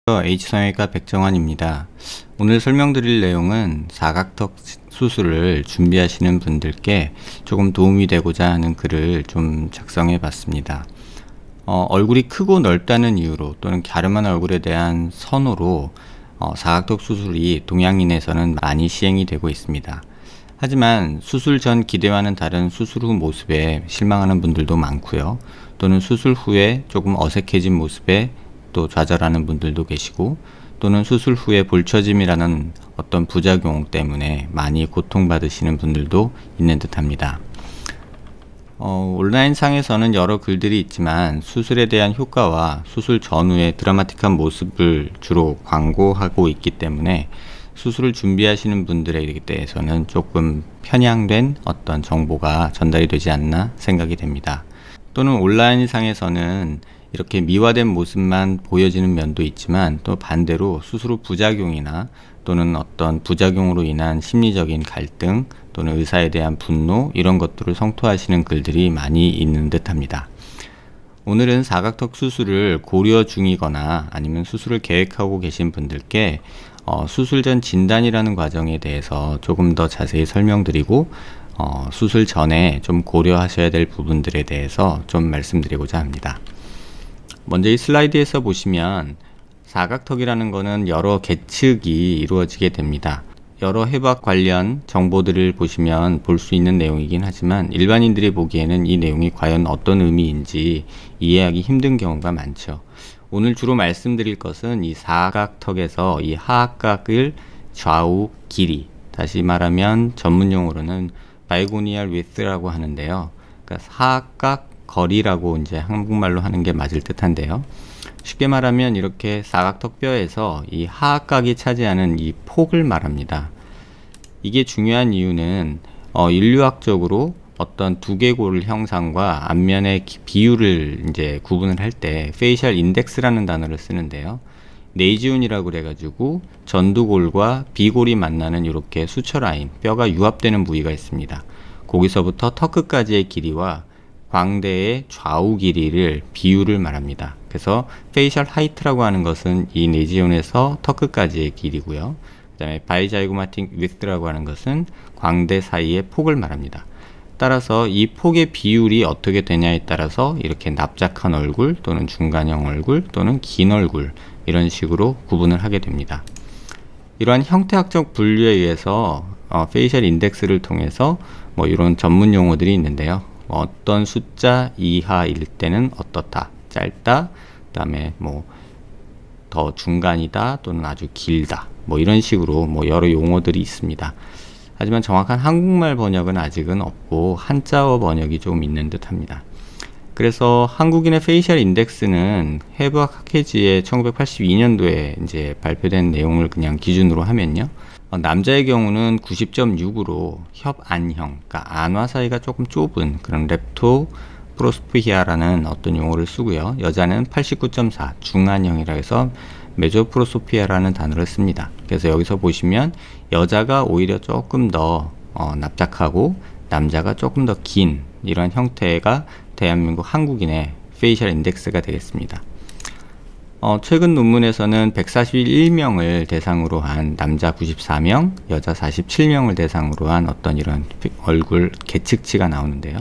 H성형외과 백정환입니다. 오늘 설명드릴 내용은 사각턱 수술을 준비하시는 분들께 조금 도움이 되고자 하는 글을 좀 작성해 봤습니다. 얼굴이 크고 넓다는 이유로 또는 갸름한 얼굴에 대한 선호로 사각턱 수술이 동양인에서는 많이 시행이 되고 있습니다. 하지만 수술 전 기대와는 다른 수술 후 모습에 실망하는 분들도 많고요. 또는 수술 후에 조금 어색해진 모습에 또 좌절하는 분들도 계시고, 또는 수술 후에 볼처짐이라는 어떤 부작용 때문에 많이 고통받으시는 분들도 있는 듯 합니다. 온라인상에서는 여러 글들이 있지만 수술에 대한 효과와 수술 전후의 드라마틱한 모습을 주로 광고하고 있기 때문에 수술을 준비하시는 분들에 대해서는 조금 편향된 어떤 정보가 전달이 되지 않나 생각이 됩니다. 또는 온라인상에서는 이렇게 미화된 모습만 보여지는 면도 있지만, 또 반대로 수술 후 부작용이나 또는 어떤 부작용으로 인한 심리적인 갈등 또는 의사에 대한 분노, 이런 것들을 성토하시는 글들이 많이 있는 듯 합니다. 오늘은 사각턱 수술을 고려 중이거나 아니면 수술을 계획하고 계신 분들께 수술 전 진단이라는 과정에 대해서 조금 더 자세히 설명드리고, 수술 전에 좀 고려하셔야 될 부분들에 대해서 좀 말씀드리고자 합니다. 먼저 이 슬라이드에서 보시면 사각턱이라는 것은 여러 계측이 이루어지게 됩니다. 여러 해부학 관련 정보들을 보시면 볼 수 있는 내용이긴 하지만 일반인들이 보기에는 이 내용이 과연 어떤 의미인지 이해하기 힘든 경우가 많죠. 오늘 주로 말씀드릴 것은 이 사각턱에서 이 하악각을 좌우 길이, 다시 말하면 전문용어로는 바이고니얼 위스라고 하는데요. 그러니까 하악각 거리라고 이제 한국말로 하는 게 맞을 듯한데요. 쉽게 말하면 이렇게 사각턱 뼈에서 이 하악각이 차지하는 이 폭을 말합니다. 이게 중요한 이유는 인류학적으로 어떤 두개골 형상과 앞면의 비율을 이제 구분을 할 때 페이셜 인덱스라는 단어를 쓰는데요. 네이지운이라고 그래가지고 전두골과 비골이 만나는 이렇게 수처 라인, 뼈가 유합되는 부위가 있습니다. 거기서부터 턱 끝까지의 길이와 광대의 좌우 길이를 비율을 말합니다. 그래서 페이셜 하이트라고 하는 것은 이 네지온에서 턱 끝까지의 길이고요. 그 다음에 바이자이고마틱 위스라고 하는 것은 광대 사이의 폭을 말합니다. 따라서 이 폭의 비율이 어떻게 되냐에 따라서 이렇게 납작한 얼굴 또는 중간형 얼굴 또는 긴 얼굴, 이런 식으로 구분을 하게 됩니다. 이러한 형태학적 분류에 의해서 페이셜 인덱스를 통해서 이런 전문 용어들이 있는데요. 어떤 숫자 이하일 때는 어떻다, 짧다, 그 다음에 더 중간이다 또는 아주 길다, 이런 식으로 여러 용어들이 있습니다. 하지만 정확한 한국말 번역은 아직은 없고 한자어 번역이 좀 있는 듯 합니다. 그래서 한국인의 페이셜 인덱스는 해부학 학회지에 1982년도에 이제 발표된 내용을 그냥 기준으로 하면요. 남자의 경우는 90.6으로 협안형, 그러니까 안과 사이가 조금 좁은 그런 렙토프로스피아라는 어떤 용어를 쓰고요. 여자는 89.4, 중안형이라 해서 메조프로소피아라는 단어를 씁니다. 그래서 여기서 보시면 여자가 오히려 조금 더 납작하고 남자가 조금 더 긴, 이런 형태가 대한민국 한국인의 페이셜 인덱스가 되겠습니다. 최근 논문에서는 141명을 대상으로 한 남자 94명, 여자 47명을 대상으로 한 어떤 이런 얼굴 계측치가 나오는데요.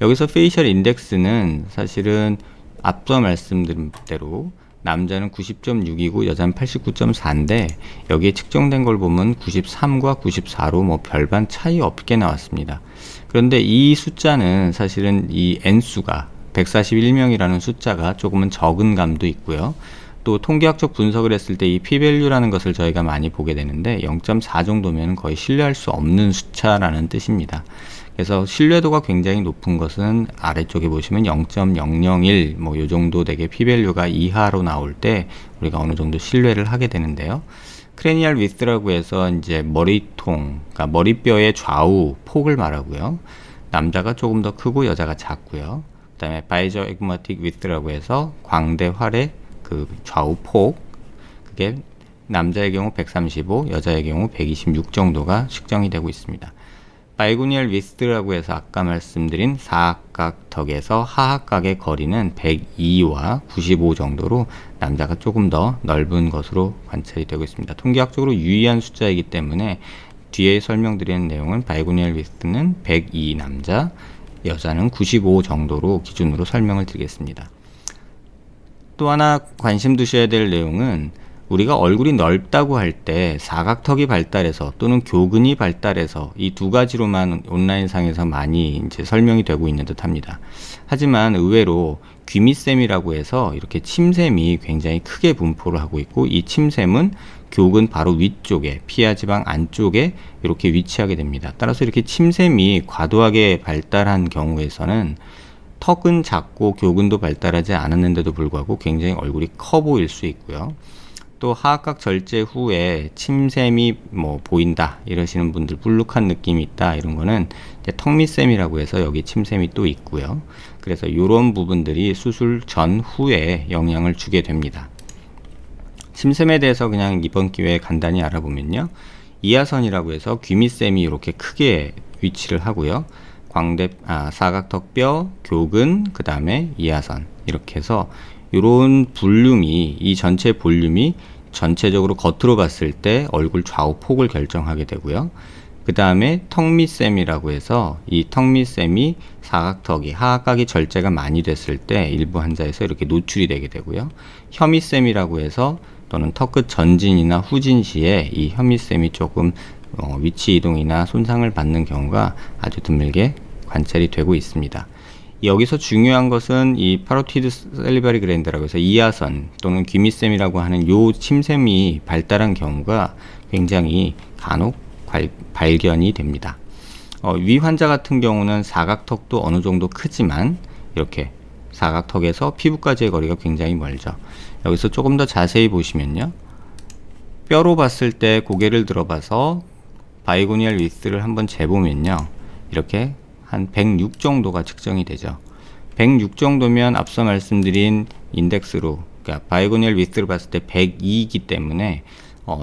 여기서 페이셜 인덱스는 사실은 앞서 말씀드린 대로 남자는 90.6이고 여자는 89.4인데 여기에 측정된 걸 보면 93과 94로 별반 차이 없게 나왔습니다. 그런데 이 숫자는 사실은 이 N수가 141명이라는 숫자가 조금은 적은 감도 있고요. 또 통계학적 분석을 했을 때 이 p-value라는 것을 저희가 많이 보게 되는데 0.4 정도면 거의 신뢰할 수 없는 숫자라는 뜻입니다. 그래서 신뢰도가 굉장히 높은 것은 아래쪽에 보시면 0.001 요 정도 되게 p-value가 이하로 나올 때 우리가 어느 정도 신뢰를 하게 되는데요. 크레니얼 위스라고 해서 이제 머리통, 그러니까 머리뼈의 좌우 폭을 말하고요. 남자가 조금 더 크고 여자가 작고요. 그 다음에 바이저에그마틱 위스라고 해서 광대활의 그 좌우 폭, 그게 남자의 경우 135, 여자의 경우 126 정도가 측정이 되고 있습니다. 바이고니얼 위스트라고 해서 아까 말씀드린 사각턱에서 하악각의 거리는 102와 95 정도로 남자가 조금 더 넓은 것으로 관찰이 되고 있습니다. 통계학적으로 유의한 숫자이기 때문에 뒤에 설명드리는 내용은 바이고니얼 위스트는 102 남자, 여자는 95 정도로 기준으로 설명을 드리겠습니다. 또 하나 관심 두셔야 될 내용은 우리가 얼굴이 넓다고 할 때 사각턱이 발달해서 또는 교근이 발달해서 이 두 가지로만 온라인상에서 많이 이제 설명이 되고 있는 듯 합니다. 하지만 의외로 귀밑샘이라고 해서 이렇게 침샘이 굉장히 크게 분포를 하고 있고, 이 침샘은 교근 바로 위쪽에, 피하 지방 안쪽에 이렇게 위치하게 됩니다. 따라서 이렇게 침샘이 과도하게 발달한 경우에서는 턱은 작고 교근도 발달하지 않았는데도 불구하고 굉장히 얼굴이 커 보일 수 있고요. 또 하악각 절제 후에 침샘이 보인다 이러시는 분들, 불룩한 느낌이 있다 이런 거는 이제 턱밑샘이라고 해서 여기 침샘이 또 있고요. 그래서 이런 부분들이 수술 전 후에 영향을 주게 됩니다. 침샘에 대해서 그냥 이번 기회에 간단히 알아보면요, 이하선이라고 해서 귀밑샘이 이렇게 크게 위치를 하고요, 사각턱뼈, 교근, 그 다음에 이하선, 이렇게 해서 이런 볼륨이, 이 전체 볼륨이 전체적으로 겉으로 봤을 때 얼굴 좌우 폭을 결정하게 되고요. 그 다음에 턱밑샘이라고 해서 이 턱밑샘이 사각턱이, 하악각이 절제가 많이 됐을 때 일부 환자에서 이렇게 노출이 되게 되고요. 혀밑샘이라고 해서 또는 턱끝 전진이나 후진 시에 이 혀밑샘이 조금 위치 이동이나 손상을 받는 경우가 아주 드물게 관찰이 되고 있습니다. 여기서 중요한 것은 이 파로티드 셀리바리 그랜드라고 해서 이하선 또는 귀밑샘이라고 하는 요 침샘이 발달한 경우가 굉장히 간혹 발견이 됩니다. 위 환자 같은 경우는 사각턱도 어느 정도 크지만 이렇게 사각턱에서 피부까지의 거리가 굉장히 멀죠. 여기서 조금 더 자세히 보시면요, 뼈로 봤을 때 고개를 들어봐서 바이고니얼 위스를 한번 재보면요, 이렇게 한 106 정도가 측정이 되죠. 106 정도면 앞서 말씀드린 인덱스로, 그러니까 바이고니얼 위스를 봤을 때 102이기 때문에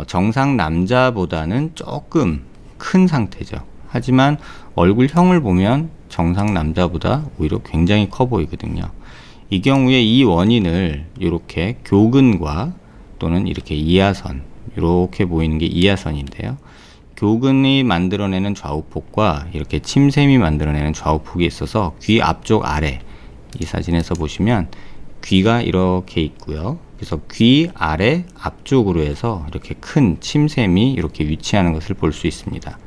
정상 남자보다는 조금 큰 상태죠. 하지만 얼굴형을 보면 정상 남자보다 오히려 굉장히 커 보이거든요. 이 경우에 이 원인을 이렇게 교근과 또는 이렇게 이하선, 이렇게 보이는 게 이하선인데요, 교근이 만들어내는 좌우폭과 이렇게 침샘이 만들어내는 좌우폭이 있어서 귀 앞쪽 아래, 이 사진에서 보시면 귀가 이렇게 있고요. 그래서 귀 아래 앞쪽으로 해서 이렇게 큰 침샘이 이렇게 위치하는 것을 볼 수 있습니다.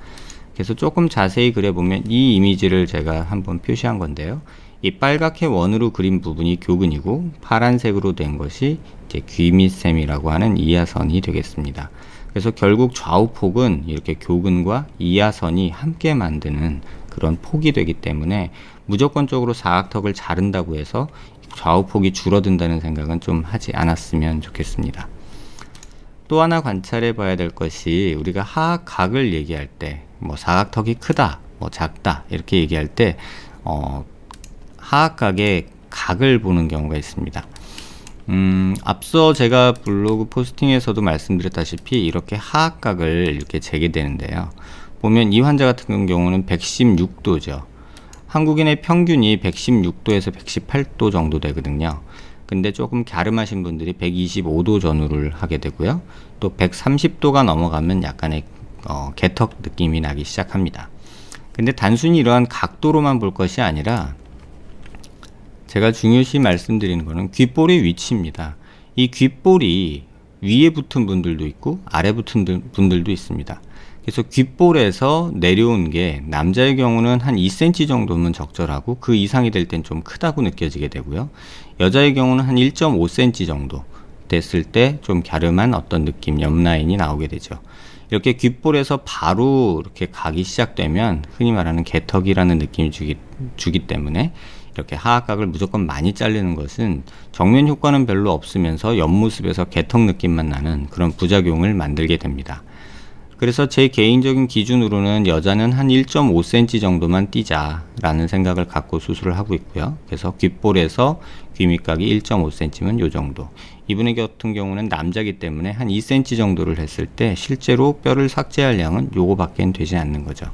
그래서 조금 자세히 그려보면 이 이미지를 제가 한번 표시한 건데요, 이 빨갛게 원으로 그린 부분이 교근이고 파란색으로 된 것이 이제 귀밑샘이라고 하는 이하선이 되겠습니다. 그래서 결국 좌우폭은 이렇게 교근과 이하선이 함께 만드는 그런 폭이 되기 때문에 무조건적으로 사각턱을 자른다고 해서 좌우폭이 줄어든다는 생각은 좀 하지 않았으면 좋겠습니다. 또 하나 관찰해 봐야 될 것이, 우리가 하악각을 얘기할 때 사각턱이 크다, 작다 이렇게 얘기할 때 하악각의 각을 보는 경우가 있습니다. 앞서 제가 블로그 포스팅에서도 말씀드렸다시피 이렇게 하악각을 이렇게 재게 되는데요, 보면 이 환자 같은 경우는 116도죠. 한국인의 평균이 116도에서 118도 정도 되거든요. 근데 조금 갸름하신 분들이 125도 전후를 하게 되고요, 또 130도가 넘어가면 약간의 개턱 느낌이 나기 시작합니다. 근데 단순히 이러한 각도로만 볼 것이 아니라 제가 중요시 말씀드리는 것은 귓볼의 위치입니다. 이 귓볼이 위에 붙은 분들도 있고 아래 붙은 분들도 있습니다. 그래서 귓볼에서 내려온 게 남자의 경우는 한 2cm 정도면 적절하고 그 이상이 될 땐 좀 크다고 느껴지게 되고요, 여자의 경우는 한 1.5cm 정도 됐을 때 좀 갸름한 어떤 느낌, 옆라인이 나오게 되죠. 이렇게 귓볼에서 바로 이렇게 가기 시작되면 흔히 말하는 개턱이라는 느낌이 주기 때문에 이렇게 하악각을 무조건 많이 자르는 것은 정면 효과는 별로 없으면서 옆모습에서 개턱 느낌만 나는 그런 부작용을 만들게 됩니다. 그래서 제 개인적인 기준으로는 여자는 한 1.5cm 정도만 띄자라는 생각을 갖고 수술을 하고 있고요. 그래서 귓볼에서 귀밑각이 1.5cm면 요 정도. 이분의 같은 경우는 남자이기 때문에 한 2cm 정도를 했을 때 실제로 뼈를 삭제할 양은 요거밖에 되지 않는 거죠.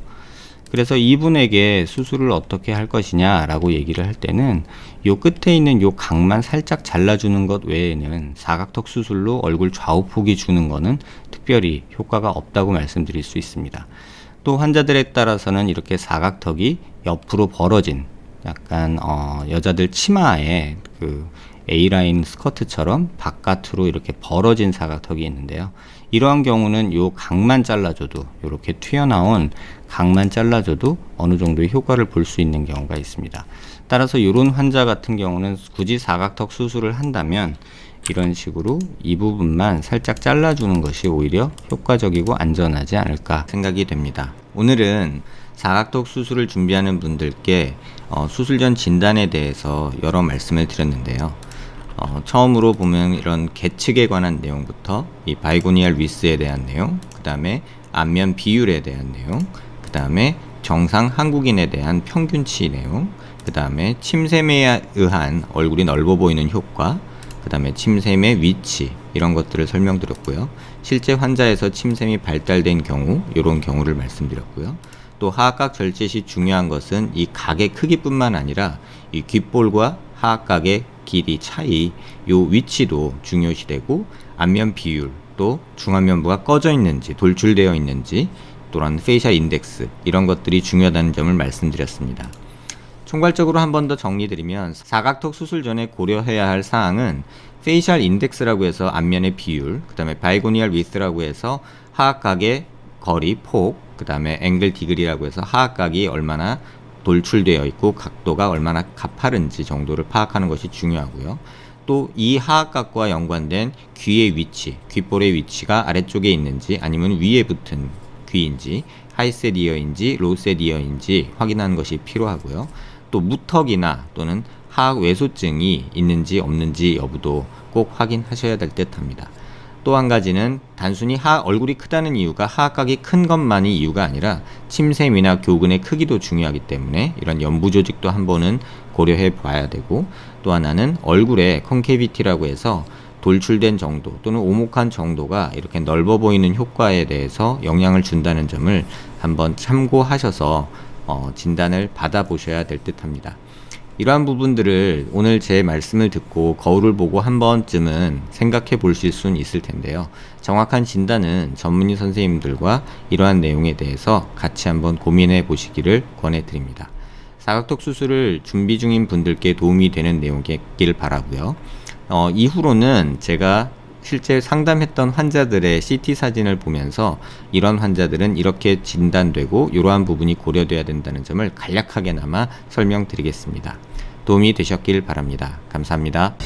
그래서 이분에게 수술을 어떻게 할 것이냐라고 얘기를 할 때는 요 끝에 있는 요 각만 살짝 잘라주는 것 외에는 사각턱 수술로 얼굴 좌우폭이 주는 거는 특별히 효과가 없다고 말씀드릴 수 있습니다. 또 환자들에 따라서는 이렇게 사각턱이 옆으로 벌어진 약간 여자들 치마에 그 A라인 스커트처럼 바깥으로 이렇게 벌어진 사각턱이 있는데요. 이러한 경우는 요 각만 잘라줘도, 이렇게 튀어나온 각만 잘라줘도 어느 정도의 효과를 볼 수 있는 경우가 있습니다. 따라서 이런 환자 같은 경우는 굳이 사각턱 수술을 한다면 이런 식으로 이 부분만 살짝 잘라주는 것이 오히려 효과적이고 안전하지 않을까 생각이 됩니다. 오늘은 사각턱 수술을 준비하는 분들께 수술 전 진단에 대해서 여러 말씀을 드렸는데요. 처음으로 보면 이런 계측에 관한 내용부터 이 바이고니알 위스에 대한 내용, 그 다음에 안면 비율에 대한 내용, 그 다음에 정상 한국인에 대한 평균치 내용, 그 다음에 침샘에 의한 얼굴이 넓어 보이는 효과, 그 다음에 침샘의 위치, 이런 것들을 설명드렸고요. 실제 환자에서 침샘이 발달된 경우, 이런 경우를 말씀드렸고요. 또 하악각 절제 시 중요한 것은 이 각의 크기뿐만 아니라 이 귓볼과 하악각의 길이 차이, 요 위치도 중요시되고, 안면 비율, 또 중안면부가 꺼져 있는지 돌출되어 있는지, 또한 페이셜 인덱스, 이런 것들이 중요하다는 점을 말씀드렸습니다. 총괄적으로 한 번 더 정리드리면 사각턱 수술 전에 고려해야 할 사항은 페이셜 인덱스라고 해서 안면의 비율, 그 다음에 바이고니알 위스라고 해서 하악각의 거리, 폭, 그 다음에 앵글 디그리라고 해서 하악각이 얼마나 돌출되어 있고 각도가 얼마나 가파른지 정도를 파악하는 것이 중요하고요. 또 이 하악각과 연관된 귀의 위치, 귓볼의 위치가 아래쪽에 있는지 아니면 위에 붙은 귀인지, 하이셋 이어인지 로우셋 이어인지 확인하는 것이 필요하고요. 또 무턱이나 또는 하악 외소증이 있는지 없는지 여부도 꼭 확인하셔야 될 듯 합니다. 또 한 가지는 단순히 얼굴이 크다는 이유가 하악각이 큰 것만이 이유가 아니라 침샘이나 교근의 크기도 중요하기 때문에 이런 연부 조직도 한 번은 고려해 봐야 되고, 또 하나는 얼굴의 컨케이비티라고 해서 돌출된 정도 또는 오목한 정도가 이렇게 넓어 보이는 효과에 대해서 영향을 준다는 점을 한번 참고하셔서 진단을 받아보셔야 될 듯 합니다. 이러한 부분들을 오늘 제 말씀을 듣고 거울을 보고 한 번쯤은 생각해 보실 수는 있을 텐데요. 정확한 진단은 전문의 선생님들과 이러한 내용에 대해서 같이 한번 고민해 보시기를 권해드립니다. 사각턱 수술을 준비 중인 분들께 도움이 되는 내용이길 바라고요. 이후로는 제가 실제 상담했던 환자들의 CT 사진을 보면서 이런 환자들은 이렇게 진단되고 이러한 부분이 고려돼야 된다는 점을 간략하게나마 설명드리겠습니다. 도움이 되셨길 바랍니다. 감사합니다.